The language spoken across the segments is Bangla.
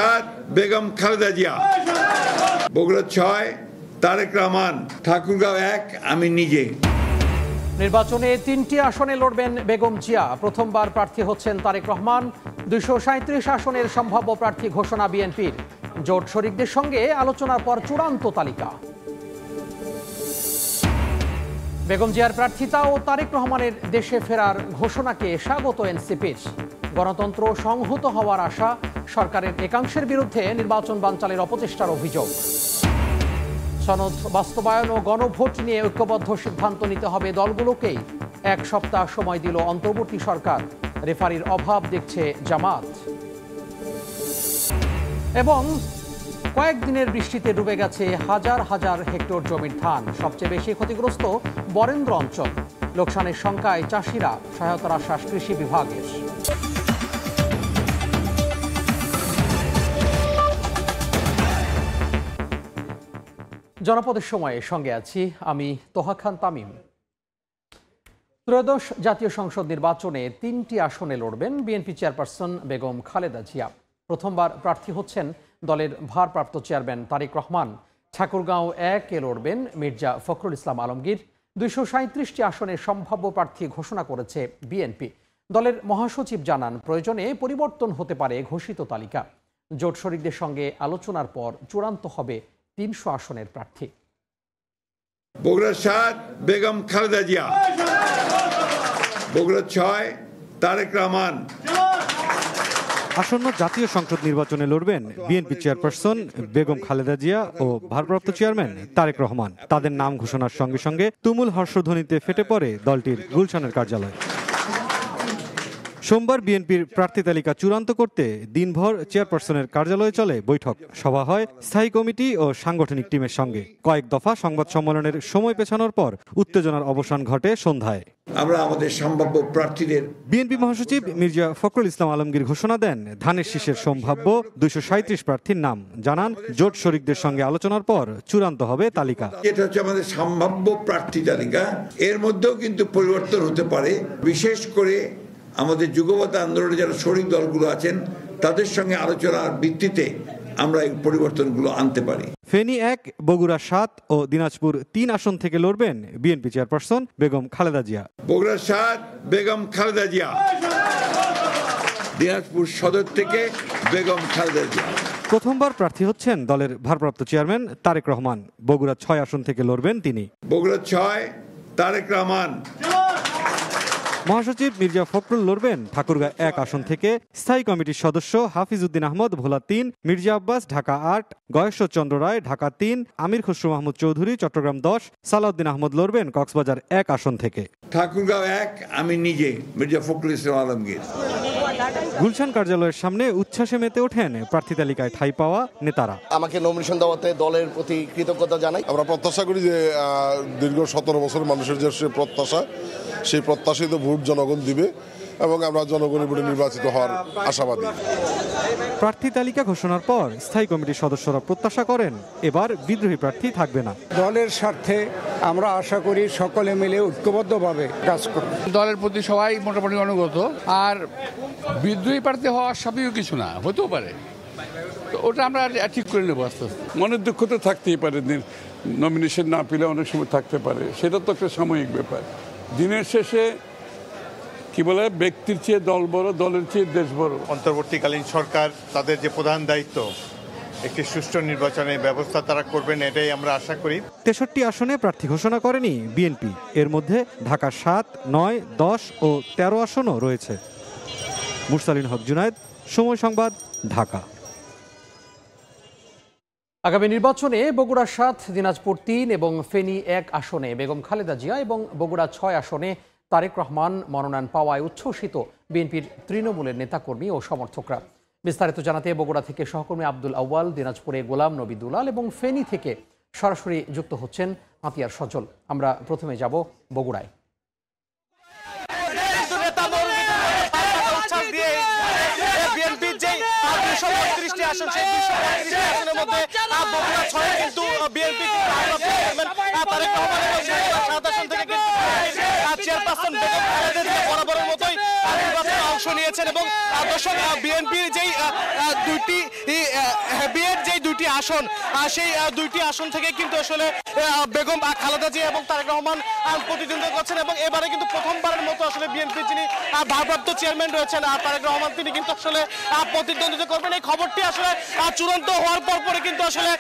বেগম খালেদা জিয়া, বগুড়া ৬ তারেক রহমান, ঠাকুরগাঁও ১ আমি নিজে। নির্বাচনে ৩টি আসনে লড়বেন বেগম জিয়া। প্রথমবার প্রার্থী হচ্ছেন তারেক রহমান। ২৩৭ আসনের সম্ভাব্য প্রার্থী ঘোষণা বিএনপির। জোট শরিকদের সঙ্গে আলোচনার পর চূড়ান্ত তালিকা। বেগম জিয়ার প্রার্থিতা ও তারেক রহমানের দেশে ফেরার ঘোষণাকে স্বাগত এনসিপির। গণতন্ত্র সংহত হওয়ার আশা। সরকারের একাংশের বিরুদ্ধে নির্বাচন বানচালের অপচেষ্টার অভিযোগ। সনদ বাস্তবায়ন ও গণভোট নিয়ে ঐক্যবদ্ধ সিদ্ধান্ত নিতে হবে দলগুলোকেই। ১ সপ্তাহ সময় দিল অন্তর্বর্তী সরকার। রেফারির অভাব দেখছে জামাত। এবং কয়েকদিনের বৃষ্টিতে ডুবে গেছে হাজার হাজার হেক্টর জমির ধান। সবচেয়ে বেশি ক্ষতিগ্রস্ত বরেন্দ্র অঞ্চল। লোকসানের শঙ্কায় চাষিরা। সহায়তার আশ্বাস কৃষি বিভাগের। জনপদের সময়ে সঙ্গে আছি আমি তোহা খান তামিম। ত্রয়োদশ জাতীয় সংসদ নির্বাচনে ৩টি আসনে লড়বেন বিএনপি চেয়ারপারসন বেগম খালেদা জিয়া। প্রথমবার প্রার্থী হচ্ছেন দলের ভারপ্রাপ্ত চেয়ারম্যান তারেক রহমান। ঠাকুরগাঁও ১-এ লড়বেন মির্জা ফখরুল ইসলাম আলমগীর। ২৩৭টি আসনের সম্ভাব্য প্রার্থী ঘোষণা করেছে বিএনপি। দলের মহাসচিব জানান, প্রয়োজনে পরিবর্তন হতে পারে ঘোষিত তালিকা। জোট শরিকদের সঙ্গে আলোচনার পর চূড়ান্ত হবে ৩০০ আসনের প্রার্থী। বগুড়া ৭ বেগম খালেদা জিয়া, বগুড়া ৬ তারেক রহমান। আসন্ন জাতীয় সংসদ নির্বাচনে লড়বেন বিএনপি চেয়ারপারসন বেগম খালেদা জিয়া ও ভারপ্রাপ্ত চেয়ারম্যান তারেক রহমান। তাদের নাম ঘোষণার সঙ্গে সঙ্গে তুমুল হর্ষধ্বনিতে ফেটে পড়ে দলটির গুলশানের কার্যালয়। সোমবার বিএনপির প্রার্থী তালিকা চূড়ান্ত করতে দিনভর চেয়ারপারসনের কার্যালয়ে চলে বৈঠক। সভা হয় স্থায়ী কমিটি ও সাংগঠনিক টিমের সঙ্গে। কয়েক দফা সংবাদ সম্মেলনের সময় পেছানোর পর উত্তেজনার অবসান ঘটে সন্ধ্যায়। আমরা আমাদের সম্ভাব্য প্রার্থীদের বিএনপি মহাসচিব মির্জা ফখরুল ইসলাম আলমগীর ঘোষণা দেন ধানের শীষের সম্ভাব্য ২৩৭ প্রার্থীর নাম। জানান, জোট শরিকদের সঙ্গে আলোচনার পর চূড়ান্ত হবে তালিকা। এটা হচ্ছে আমাদের সম্ভাব্য প্রার্থী তালিকা। এর মধ্যেও কিন্তু পরিবর্তন হতে পারে। বিশেষ করে আমাদের যুগপৎ আন্দোলনে যারা শরিক দলগুলো আছেন তাদের সঙ্গে আলোচনার ভিত্তিতে আমরা এই পরিবর্তনগুলো আনতে পারি। ফেনী ১, বগুড়া ৭ ও দিনাজপুর ৩ আসন থেকে লড়বেন বিএনপি চেয়ারপারসন বেগম খালেদা জিয়া। বগুড়া ৭ বেগম খালেদা জিয়া, দিনাজপুর সদর থেকে বেগম খালেদা জিয়া। প্রথমবার প্রার্থী হচ্ছেন দলের ভারপ্রাপ্ত চেয়ারম্যান তারেক রহমান। বগুড়া ৬ আসন থেকে লড়বেন তিনি। বগুড়া ৬ তারেক রহমান। মহাসচিব মির্জা ফখরুল লড়বেন ঠাকুরগাঁও ১ আসন থেকে। স্থায়ী কমিটির সদস্য হাফিজ উদ্দিন আহমদ ভোলা ৩, মির্জা আব্বাস ঢাকা ৮, গয়েশ্বর চন্দ্র রায় ঢাকা ৩, আমির খসরু মাহমুদ চৌধুরী চট্টগ্রাম ১০, সালাউদ্দিন আহমদ লড়বেন কক্সবাজার ১ আসন থেকে। ঠাকুরগাঁও ১ আমি নিজে, মির্জা ফখরুল ইসলাম আলমগীর। গুলশান কার্যালয়ের সামনে উচ্ছ্বাসে মেতে ওঠেন প্রার্থী তালিকায় ঠাঁই পাওয়া নেতারা। আমাকে নমিনেশন দেওয়াতে দলের প্রতি কৃতজ্ঞতা জানাই। আমরা প্রত্যাশা করি যে দীর্ঘ ১৭ বছর মানুষের যে প্রত্যাশা, সেই প্রত্যাশিত ভোট জনগণ দিবে এবং আমরা জনগণের ভোটে নির্বাচিত হওয়ার আশাবাদী। প্রার্থী তালিকা ঘোষণার পর স্থায়ী কমিটির সদস্যরা প্রত্যাশা করেন এবার বিদ্রোহী প্রার্থী থাকবে না। দলের স্বার্থে আমরা আশা করি সকলে মিলে ঐক্যবদ্ধভাবে কাজ করব। দলের প্রতি সবাই মোটামুটি অনুগত, আর বিদ্রোহী প্রার্থী হওয়ার স্বাভাবিক কিছু না, হতেও পারে। তো ওটা আমরা ঠিক করে নেবো আস্তে আস্তে। মনের দুঃখ তো থাকতেই পারে, নমিনেশন না পেলে অনেক সময় থাকতে পারে, সেটা তো একটা সাময়িক ব্যাপার। দিনের শেষে কি বলে, ব্যক্তির চেয়ে দল বড়, দলের চেয়ে দেশ বড়। অন্তর্বর্তীকালীন সরকার তাদের যে প্রধান দায়িত্ব, একটি সুষ্ঠু নির্বাচনের ব্যবস্থা তারা করবেন, এটাই আমরা আশা করি। ৬৩ আসনে প্রার্থী ঘোষণা করেনি বিএনপি। এর মধ্যে ঢাকা ৭, ৯, ১০ ও ১৩ আসনও রয়েছে। মুরসালিন হক জুনায়েদ, সময় সংবাদ, ঢাকা। আগামী নির্বাচনে বগুড়া ৭, দিনাজপুর ৩ এবং ফেনী ১ আসনে বেগম খালেদা জিয়া এবং বগুড়া ৬ আসনে তারেক রহমান মনোনয়ন পাওয়ায় উচ্ছ্বসিত বিএনপির তৃণমূলের নেতাকর্মী ও সমর্থকরা। বিস্তারিত জানাতে বগুড়া থেকে সহকর্মী আব্দুল আউয়াল, দিনাজপুরে গোলাম নবী দুলাল এবং ফেনী থেকে সরাসরি যুক্ত হচ্ছেন আতিয়ার সজল। আমরা প্রথমে যাব বগুড়ায়। চেয়ারপারসন বরাবরের মতোই নির্বাচনে অংশ নিয়েছে। রয়েছেন। এবং দর্শক, বিএনপির যেই দুইটি আসন, সেই দুইটি আসন থেকে কিন্তু আসলে বেগম খালেদা জিয়া এবং তারেক রহমান প্রতিদ্বন্দ্বিতা করছেন। এবং এবারে কিন্তু প্রথমবারের মতো আসলে বিএনপির যিনি ভারপ্রাপ্ত চেয়ারম্যান রয়েছেন তারেক রহমান, তিনি কিন্তু আসলে প্রতিদ্বন্দ্বিতা করবেন। এই খবরটি আসলে চূড়ান্ত হওয়ার পরে কিন্তু আসলে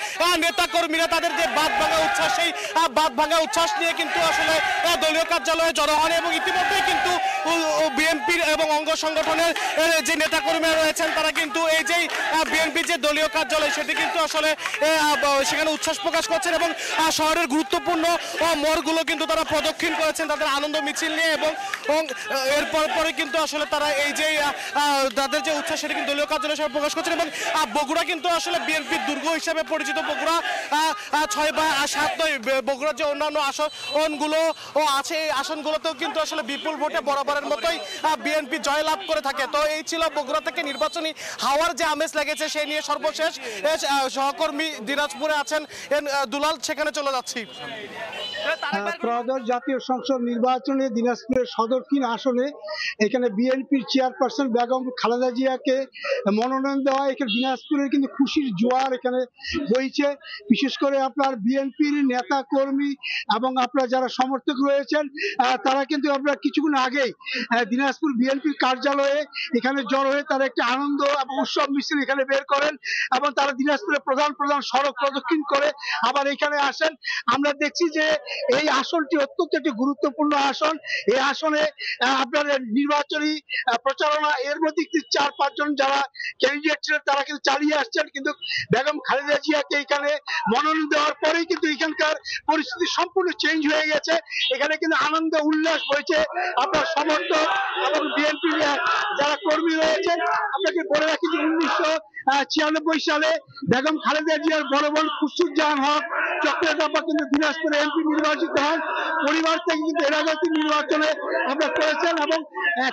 নেতা কর্মীরা তাদের যে বাদ ভাঙা উচ্ছ্বাস, সেই বাদ ভাঙা উচ্ছ্বাস নিয়ে কিন্তু আসলে দলীয় কার্যালয়ে জড়ো হন। এবং ইতিমধ্যেই কিন্তু বিএনপির এবং অঙ্গ সংগঠনের যে নেতা কর্মীরা রয়েছেন, তারা কিন্তু এই যে বিএনপির যে দলীয় কার্যালয়, সেটি কিন্তু আসলে সেখানে উচ্ছ্বাস প্রকাশ করছেন। এবং শহরের গুরুত্বপূর্ণ মোড়গুলো কিন্তু তারা প্রদক্ষিণ করেছেন তাদের আনন্দ মিছিল নিয়ে। এবং এরপর পরে কিন্তু আসলে তারা এই যে তাদের যে উচ্ছ্বাস, সেটা কিন্তু দলীয় কার্যালয় হিসেবে প্রকাশ করছেন। এবং বগুড়া কিন্তু আসলে বিএনপির দুর্গ হিসেবে পরিচিত। বগুড়া 6 বা 7 নয়, বগুড়ার যে অন্যান্য আসনগুলো আছে, এই আসনগুলোতেও কিন্তু আসলে বিপুল ভোটে বরাবরের মতোই বিএনপি জয়লাভ করে থাকে। তো এই ছিল বগুড়া থেকে নির্বাচনী হাওয়ার যে আমেজ লেগেছে, সেই নিয়ে সর্বশেষ সহকর্মী দিনাজপুরে আছেন দুলাল, সেখানে চলে যাচ্ছি। ত্রয়োদশ জাতীয় সংসদ নির্বাচনে দিনাজপুরের সদরকিন আসনে এখানে বিএনপির চেয়ারপারসন বেগম খালেদা জিয়াকে মনোনয়ন দেওয়া, এখানে দিনাজপুরের কিন্তু খুশির জোয়ার এখানে বইছে। বিশেষ করে আপনার বিএনপির নেতা কর্মী এবং আপনার যারা সমর্থক রয়েছেন, তারা কিন্তু আপনার কিছুক্ষণ আগেই দিনাজপুর বিএনপির কার্যালয়ে এখানে জড়ো হয়ে তারা একটি আনন্দ এবং উৎসব মিছিল এখানে বের করেন। এবং তারা দিনাজপুরের প্রধান সড়ক প্রদক্ষিণ করে আবার এখানে আসেন। আমরা দেখছি যে এই আসনটি অত্যন্ত একটি গুরুত্বপূর্ণ আসন। এই আসনে আপনার নির্বাচনী প্রচারণা এর মধ্যে 4-5 জন যারা ক্যান্ডিডেট ছিলেন, তারা কিন্তু চালিয়ে আসছেন। কিন্তু বেগম খালেদা জিয়াকে এখানে মনোনয়ন দেওয়ার পরেই কিন্তু এখানকার পরিস্থিতি সম্পূর্ণ চেঞ্জ হয়ে গেছে। এখানে কিন্তু আনন্দ উল্লাস হয়েছে আপনার সমর্থক এবং বিএনপি যারা কর্মী রয়েছেন। আপনাকে বলে রাখি যে 1996 সালে বেগম খালেদা জিয়ার বড় বোন খুরশুজ্জামান হক চক্রধাপা কিন্তু দিনাজপুরে এমপি নির্বাচিত হন। পরিবার থেকে কিন্তু এর আগে নির্বাচনে আমরা করেছেন। এবং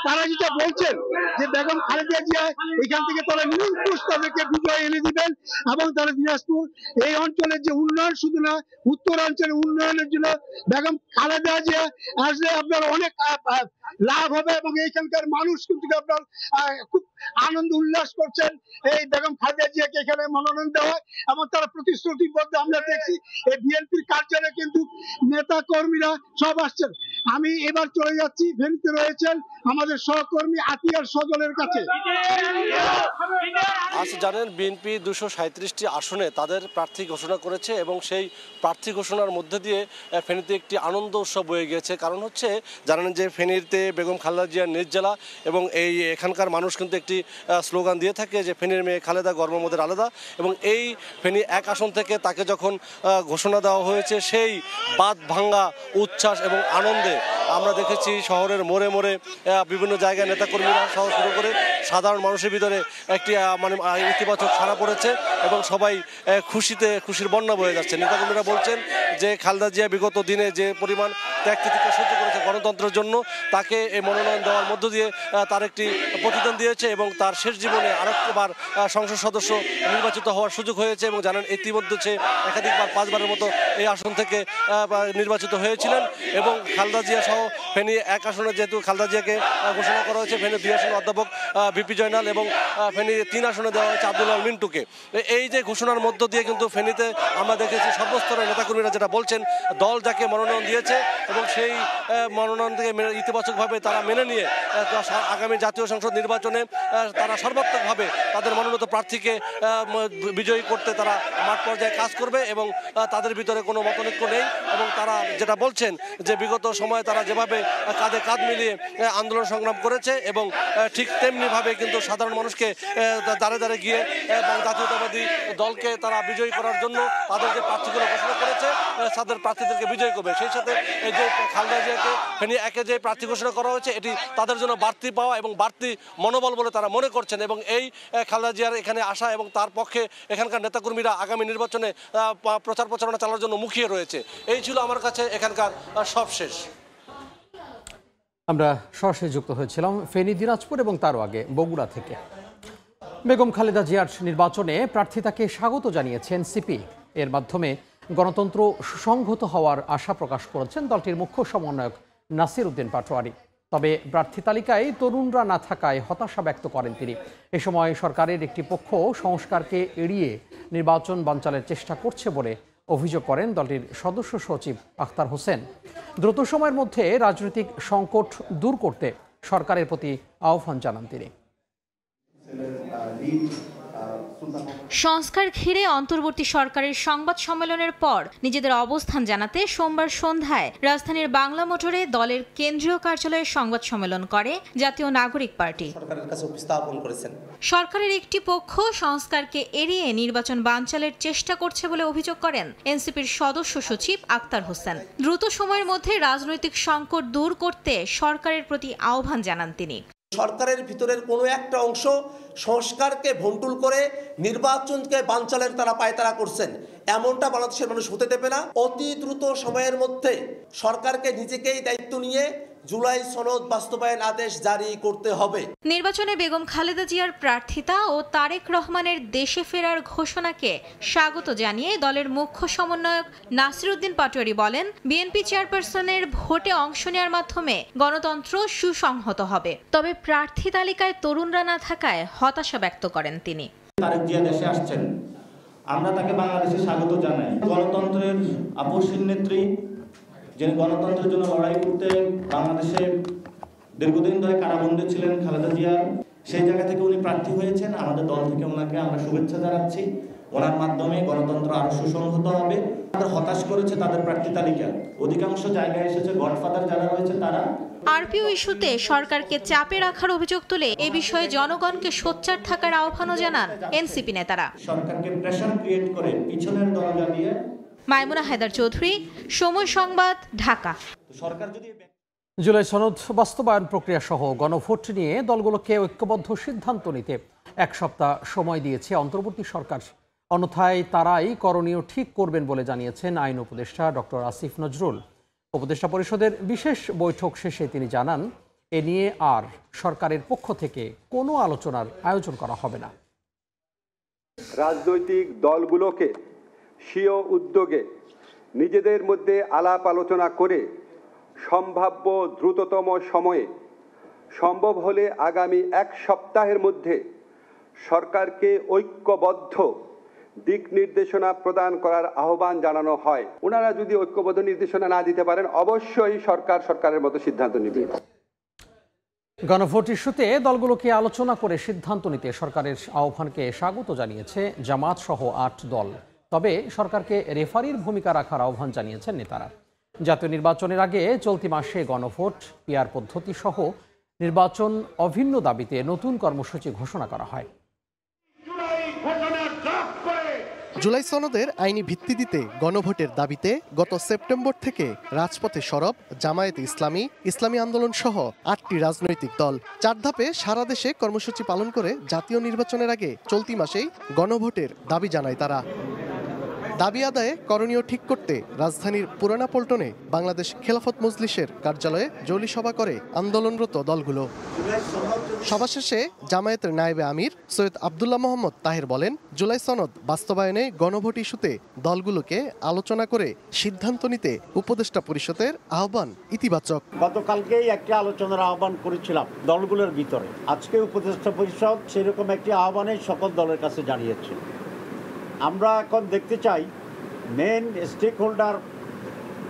তারা যেটা বলছেন যে বেগম খালেদা জিয়া এখান থেকে তারা নিরঙ্কুশ তাদেরকে বিজয় এনে দিবেন। এবং তারা দিনাজপুর এই অঞ্চলের যে উন্নয়ন, শুধু না উত্তরাঞ্চলের উন্নয়নের জন্য বেগম খালেদা জিয়া আসলে আপনার অনেক লাভ হবে। এবং এইখানকার মানুষ কিন্তু আপনার খুব আনন্দ উল্লাস করছেন এই বেগম খালেদা জিয়াকে এখানে মনোনয়ন দেওয়া। এবং তারা প্রতিশ্রুতিবদ্ধ। আমরা দেখছি এই বিএনপির কার্যালয়ে কিন্তু নেতা কর্মীরা সব আসছেন। আমি এবার চলে যাচ্ছি, ভেন্যুতে রয়েছেন আমাদের সহকর্মী আতিয়ার সজলের কাছে। আজ জানেন বিএনপি 237টি আসনে তাদের প্রার্থী ঘোষণা করেছে এবং সেই প্রার্থী ঘোষণার মধ্যে দিয়ে ফেনীতে একটি আনন্দ উৎসব হয়ে গেছে। কারণ হচ্ছে জানেন যে ফেনীতে বেগম খালেদা জিয়ার নিজ জেলা এবং এখানকার মানুষ কিন্তু একটি স্লোগান দিয়ে থাকে যে ফেনীর মেয়ে খালেদা গর্ব মোদের আলাদা। এবং এই ফেনী 1 আসন থেকে তাকে যখন ঘোষণা দেওয়া হয়েছে, সেই বাদ ভাঙ্গা উচ্ছ্বাস এবং আনন্দে আমরা দেখেছি শহরের মোড়ে মোড়ে বিভিন্ন জায়গায় নেতাকর্মীরা সহ শুরু করে সাধারণ মানুষের ভিতরে একটি ইতিবাচক সাড়া পড়েছে এবং সবাই খুশির বন্যা বয়ে যাচ্ছে। নেতাকর্মীরা বলছেন যে খালেদা জিয়া বিগত দিনে যে পরিমাণ ত্যাগ তিতিক্ষা সহ্য করেছে গণতন্ত্রের জন্য, তাকে এই মনোনয়ন দেওয়ার মধ্য দিয়ে তার একটি প্রতিদান দিয়েছে এবং তার শেষ জীবনে আরেকবার সংসদ সদস্য নির্বাচিত হওয়ার সুযোগ হয়েছে। এবং জানেন ইতিমধ্যে সে একাধিকবার 5 বারের মতো এই আসন থেকে নির্বাচিত হয়েছিলেন। এবং খালেদা জিয়া সহ ফেনী 1 আসনে যেহেতু খালেদা জিয়াকে ঘোষণা করা হয়েছে, ফেনী 2 আসনে অধ্যাপক ভিপি জয়নাল এবং ফেনী 3 আসনে দেওয়া হয়েছে আব্দুল আল মিন্টুকে। এই যে ঘোষণার মধ্য দিয়ে কিন্তু ফেনীতে আমরা দেখেছি সর্বস্তরের নেতাকর্মীরা যেটা বলছেন, দল যাকে মনোনয়ন দিয়েছে এবং সেই মনোনয়ন থেকে ইতিবাচকভাবে তারা মেনে নিয়ে আগামী জাতীয় সংসদ নির্বাচনে তারা সর্বাত্মকভাবে তাদের মনোনীত প্রার্থীকে বিজয়ী করতে তারা মাঠ পর্যায়ে কাজ করবে এবং তাদের ভিতরে কোনো মতনৈক্য নেই। এবং তারা যেটা বলছেন যে বিগত সময়ে তারা যেভাবে কাঁধে কাঁধ মিলিয়ে আন্দোলন সংগ্রাম করেছে এবং ঠিক তেমনিভাবে কিন্তু সাধারণ মানুষকে দাঁড়ে দাঁড়ে গিয়ে এবং জাতীয়তাবাদী দলকে তারা বিজয়ী করার জন্য তাদের যে প্রার্থীগুলো ঘোষণা করেছে তাদের প্রার্থীদেরকে বিজয়ী করবে। সেই সাথে এই যে খালেদা জিয়াকে ফেনী 1-এ যে প্রার্থী ঘোষণা করা হয়েছে, এটি তাদের জন্য বাড়তি পাওয়া এবং বাড়তি মনোবল বলে তারা মনে করছেন। এবং এই খালেদা জিয়ার এখানে আসা এবং তার পক্ষে এখানকার নেতাকর্মীরা আগামী নির্বাচনে প্রচার প্রচারণা চালানোর জন্য মুখিয়ে রয়েছে। এই ছিল আমার কাছে এখানকার সবশেষ। আমরা সরাসরি যুক্ত হয়েছিলাম ফেনী, দিনাজপুর এবং তারও আগে বগুড়া থেকে। বেগম খালেদা জিয়ার নির্বাচনে প্রার্থিতাকে স্বাগত জানিয়েছেন সিপি। এর মাধ্যমে গণতন্ত্র সুসংহত হওয়ার আশা প্রকাশ করেছেন দলটির মুখ্য সমন্বয়ক নাসির উদ্দিন পাটোয়ারি। তবে প্রার্থী তালিকায় তরুণরা না থাকায় হতাশা ব্যক্ত করেন তিনি। এ সময় সরকারের একটি পক্ষ সংস্কারকে এড়িয়ে নির্বাচন বানচালের চেষ্টা করছে বলে অভিযোগ করেন দলটির সদস্য সচিব আখতার হোসেন। দ্রুত সময়ের মধ্যে রাজনৈতিক সংকট দূর করতে সরকারের প্রতি আহ্বান জানান তিনি। সংস্কার ঘিরে অন্তর্বর্তী সরকারের সংবাদ সম্মেলনের পর নিজেদের অবস্থান জানাতে সোমবার সন্ধ্যায় রাজধানীর বাংলা মোটরে দলের কেন্দ্রীয় কার্যালয়ে সংবাদ সম্মেলন করে জাতীয় নাগরিক পার্টি। সরকারের একটি পক্ষ সংস্কারকে এড়িয়ে নির্বাচন বানচালের চেষ্টা করছে বলে অভিযোগ করেন এনসিপির সদস্য সচিব আখতার হোসেন। দ্রুত সময়ের মধ্যে রাজনৈতিক সংকট দূর করতে সরকারের প্রতি আহ্বান জানান তিনি। সরকারের ভিতরের কোনো একটা অংশ সংস্কারকে ভন্ডুল করে নির্বাচনকে বানচালের তারা পায়তারা করছেন, এমনটা বাংলাদেশের মানুষ হতে দেবে না। অতি দ্রুত সময়ের মধ্যে সরকারকে নিজেকেই দায়িত্ব নিয়ে জুলাই সনদ বাস্তবায়ন আদেশ জারি করতে হবে। নির্বাচনে বেগম খালেদা জিয়ার প্রার্থিতা ও তারেক রহমানের দেশে ফেরার ঘোষণাকে স্বাগত জানিয়ে দলের মুখ্য সমন্বয়ক নাসিরউদ্দিন পাটোয়ারি বলেন, বিএনপি চেয়ারপারসনের ভোটে অংশ নেওয়ার মাধ্যমে গণতন্ত্র সুসংহত হবে। তবে প্রার্থী তালিকায় তরুণরা না থাকায় হতাশা ব্যক্ত করেন তিনি। তারেক জিয়া দেশে আসছেন, আমরা তাকে বাংলাদেশে স্বাগত জানাই। গণতন্ত্রের আপসহীন নেত্রী, যিনি গণতন্ত্রের জন্য লড়াই করতে বাংলাদেশে দীর্ঘদিন ধরে কারাবন্দী ছিলেন খালেদা জিয়া, সেই জায়গা থেকে উনি প্রার্থী হয়েছেন। আমাদের দল থেকে ওনাকে আমরা শুভেচ্ছা জানাচ্ছি। ওনার মাধ্যমে গণতন্ত্র আরো সুসংহত হবে। তাদের হতাশ করেছে তাদের প্রার্থী তালিকা, অধিকাংশ জায়গায় এসেছে গডফাদার যারা রয়েছে তারা। আরপিও ইস্যুতে সরকারকে চাপে রাখার অভিযোগ তুলে এ বিষয়ে জনগণকে সোচ্চার থাকার আহ্বানও জানান এনসিপি নেতারা। সরকারকে প্রেসার ক্রিয়েট করে পিছনের দরজা দিয়ে। মাইমুনা হায়দার চৌধুরী, সময় সংবাদ, ঢাকা। জুলাই সনদ বাস্তবায়ন প্রক্রিয়া সহ গণভোট নিয়ে দলগুলোকে ঐক্যবদ্ধ সিদ্ধান্ত নিতে 1 সপ্তাহ সময় দিয়েছে অন্তর্বর্তী সরকার। অন্যথায় তারাই করণীয় ঠিক করবেন বলে জানিয়েছেন আইন উপদেষ্টা ডক্টর আসিফ নজরুল। উপদেষ্টা পরিষদের বিশেষ বৈঠক শেষে তিনি জানান, এ নিয়ে আর সরকারের পক্ষ থেকে কোনো আলোচনার আয়োজন করা হবে না। রাজনৈতিক দলগুলোকে স্বীয় উদ্যোগে নিজেদের মধ্যে আলাপ আলোচনা করে সম্ভাব্য দ্রুততম সময়ে, সম্ভব হলে আগামী 1 সপ্তাহের মধ্যে সরকারকে ঐক্যবদ্ধ দিক নির্দেশনা প্রদান করার আহ্বান জানানো হয়। ওনারা যদি ঐক্যবদ্ধ নির্দেশনা না দিতে পারেন, অবশ্যই সরকারের মতো সিদ্ধান্ত নেবে। গণভোট ইস্যুতে দলগুলোকে আলোচনা করে সিদ্ধান্ত নিতে সরকারের আহ্বানকে স্বাগত জানিয়েছে জামাত সহ 8 দল। তবে সরকারকে রেফারির ভূমিকা রাখার আহ্বান জানিয়েছেন নেতারা। জাতীয় নির্বাচনের আগে চলতি মাসে গণভোট, পিআর পদ্ধতি সহ নির্বাচন অভিন্ন দাবিতে নতুন কর্মসূচি ঘোষণা করা হয়। জুলাই সনদের আইনি ভিত্তি দিতে গণভোটের দাবিতে গত সেপ্টেম্বর থেকে রাজপথে সরব জামায়াতে ইসলামী, ইসলামী আন্দোলন সহ 8টি রাজনৈতিক দল। 4 ধাপে সারা দেশে কর্মসূচি পালন করে জাতীয় নির্বাচনের আগে চলতি মাসেই গণভোটের দাবি জানায় তারা। দাবি আদায়ে করণীয় ঠিক করতে রাজধানীর পুরানা পল্টনে বাংলাদেশ খেলাফত মজলিসের কার্যালয়ে জলি সভা করে আন্দোলনরত দলগুলো। সভা শেষে জামায়াতের নায়েবে আমির সৈয়দ আব্দুল্লাহ মোহাম্মদ তাহের বলেন, জুলাই সনদ বাস্তবায়নে গণভোট ইস্যুতে দলগুলোকে আলোচনা করে সিদ্ধান্ত নিতে উপদেষ্টা পরিষদের আহ্বান ইতিবাচক। গতকালকেই একটা আলোচনার আহ্বান করেছিলাম দলগুলোর ভিতরে। আজকে উপদেষ্টা পরিষদ সেরকম একটি আহ্বানে সকল দলের কাছে জানিয়েছে। আমরা এখন দেখতে চাই মেন স্টেক হোল্ডার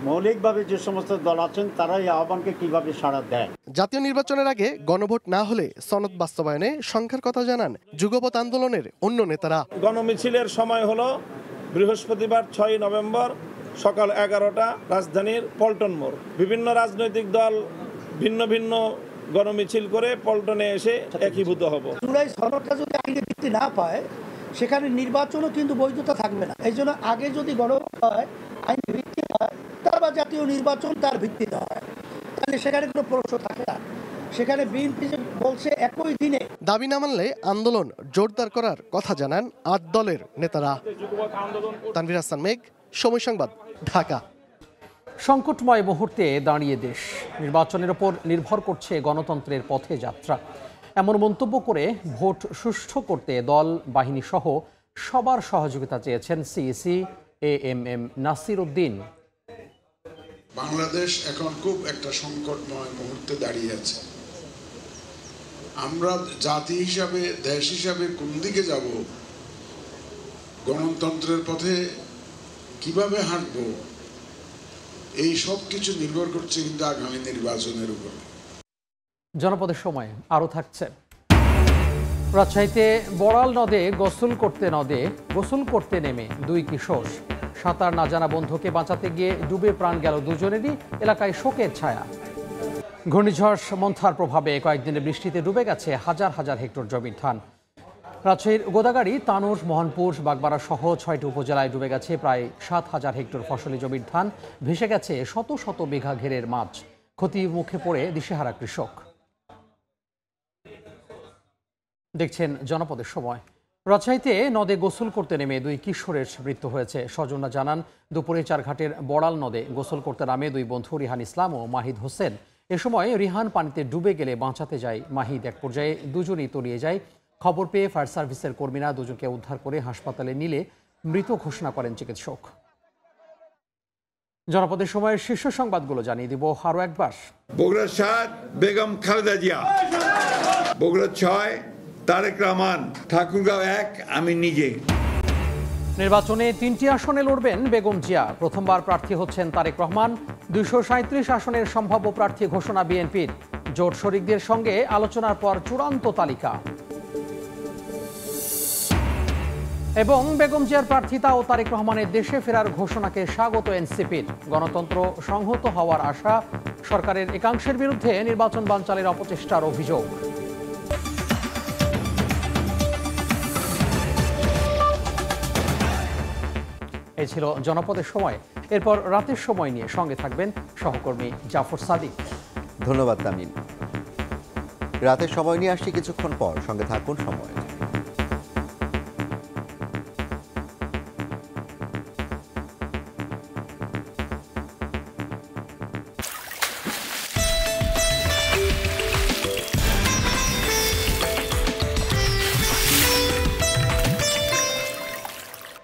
মৌলিকভাবে যে সমস্ত দল আছেন তারা এই আহ্বানকে কিভাবে সাড়া দেয়। জাতীয় নির্বাচনের আগে গণভোট না হলে সনদ বাস্তবায়নে সংখ্যার কথা জানান যুগপৎ আন্দোলনের অন্য নেতারা। গণমিছিলের সময় হলো বৃহস্পতিবার 6 নভেম্বর সকাল 11টা রাজধানীর পল্টন মোড়। বিভিন্ন রাজনৈতিক দল ভিন্ন ভিন্ন গণমিছিল করে পল্টনে এসে একীভূত হব। জুলাই সনদটা যদি আইনি ভিত্তি না পায় সেখানে নির্বাচনও কিন্তু বৈধতা থাকবে না। এই জন্য আগে যদি গণভোট হয়, আইনি ভিত্তি হয়, তারপর জাতীয় নির্বাচন তার ভিত্তিতে হয়, তাহলে সেখানে কোনো প্রশ্ন থাকে না। সেখানে বিএনপি বলছে একই দিনে দাবি না মানলে আন্দোলন জোরদার করার কথা জানান 8 দলের নেতারা। তানভীর হাসান মেঘ, সময় সংবাদ, ঢাকা। সংকটময় মুহূর্তে দাঁড়িয়ে দেশ, নির্বাচনের ওপর নির্ভর করছে গণতন্ত্রের পথে যাত্রা, এমন মন্তব্য করে ভোট সুষ্ঠু করতে দল বাহিনী সহ সবার সহযোগিতা চেয়েছেন সিইসি এএমএম নাসিরউদ্দিন। বাংলাদেশ এখন খুব একটা সংকটময় মুহূর্তে দাঁড়িয়ে আছে। আমরা জাতি হিসাবে, দেশ হিসাবে কোন দিকে যাব, গণতন্ত্রের পথে কিভাবে হাঁটব, এই সব কিছু নির্ভর করছে কিন্তু আগামী নির্বাচনের উপর। জনপদের সময় আরও থাকছে। রাজশাহীতে বড়াল নদে গোসল করতে নেমে 2 কিশোর। সাঁতার না জানা বন্ধুকে বাঁচাতে গিয়ে ডুবে প্রাণ গেল দুজনেরই, এলাকায় শোকের ছায়া। ঘূর্ণিঝড় মন্থার প্রভাবে কয়েকদিনের বৃষ্টিতে ডুবে গেছে হাজার হাজার হেক্টর জমির ধান। রাজশাহীর গোদাগাড়ি, তানুর, মোহনপুর, বাগবাড়া সহ 6টি উপজেলায় ডুবে গেছে প্রায় 7,000 হেক্টর ফসলি জমির ধান। ভেসে গেছে শত শত বিঘা ঘেরের মাছ। ক্ষতির মুখে পড়ে দিশেহারা কৃষক। দেখছেন জনপদের সময়। রাজশাহীতে নদে গোসল করতে নেমে 2 কিশোরের মৃত্যু হয়েছে। স্বজনরা জানান, দুপুরে চারঘাটের বড়াল নদে গোসল করতে নামে 2 বন্ধু রিহান ইসলাম ও মাহিদ হোসেন। এ সময় রিহান পানিতে ডুবে গেলে বাঁচাতে যায় মাহিদ। এক পর্যায়ে দুজনেই তলিয়ে যায়। খবর পেয়ে ফায়ার সার্ভিসের কর্মীরা দুজনকে উদ্ধার করে হাসপাতালে নিলে মৃত ঘোষণা করেন চিকিৎসক। জনপদের সময়ের শীর্ষ সংবাদগুলো জানিয়ে দিব আরও একবার। বগুড়া 7 বেগম খালেদা জিয়া, বগুড়া 6 তারেক রহমান, ঠাকুরগাঁও 1 আমি নিজে। নির্বাচনে 3টি আসনে লড়বেন বেগম জিয়া। প্রথমবার প্রার্থী হচ্ছেন তারেক রহমান। 237 আসনের সম্ভাব্য প্রার্থী ঘোষণা বিএনপির। জোট শরিকদের সঙ্গে আলোচনার পর চূড়ান্ত তালিকা। এবং বেগম জিয়ার প্রার্থিতা ও তারেক রহমানের দেশে ফেরার ঘোষণাকে স্বাগত এনসিপির। গণতন্ত্র সংহত হওয়ার আশা। সরকারের একাংশের বিরুদ্ধে নির্বাচন বানচালের অপচেষ্টার অভিযোগ। এই ছিল জনপদের সময়। এরপর রাতের সময় নিয়ে সঙ্গে থাকবেন সহকর্মী জাফর সাদিক। ধন্যবাদ তামিম। রাতের সময় নিয়ে আসছি কিছুক্ষণ পর, সঙ্গে থাকুন সময়।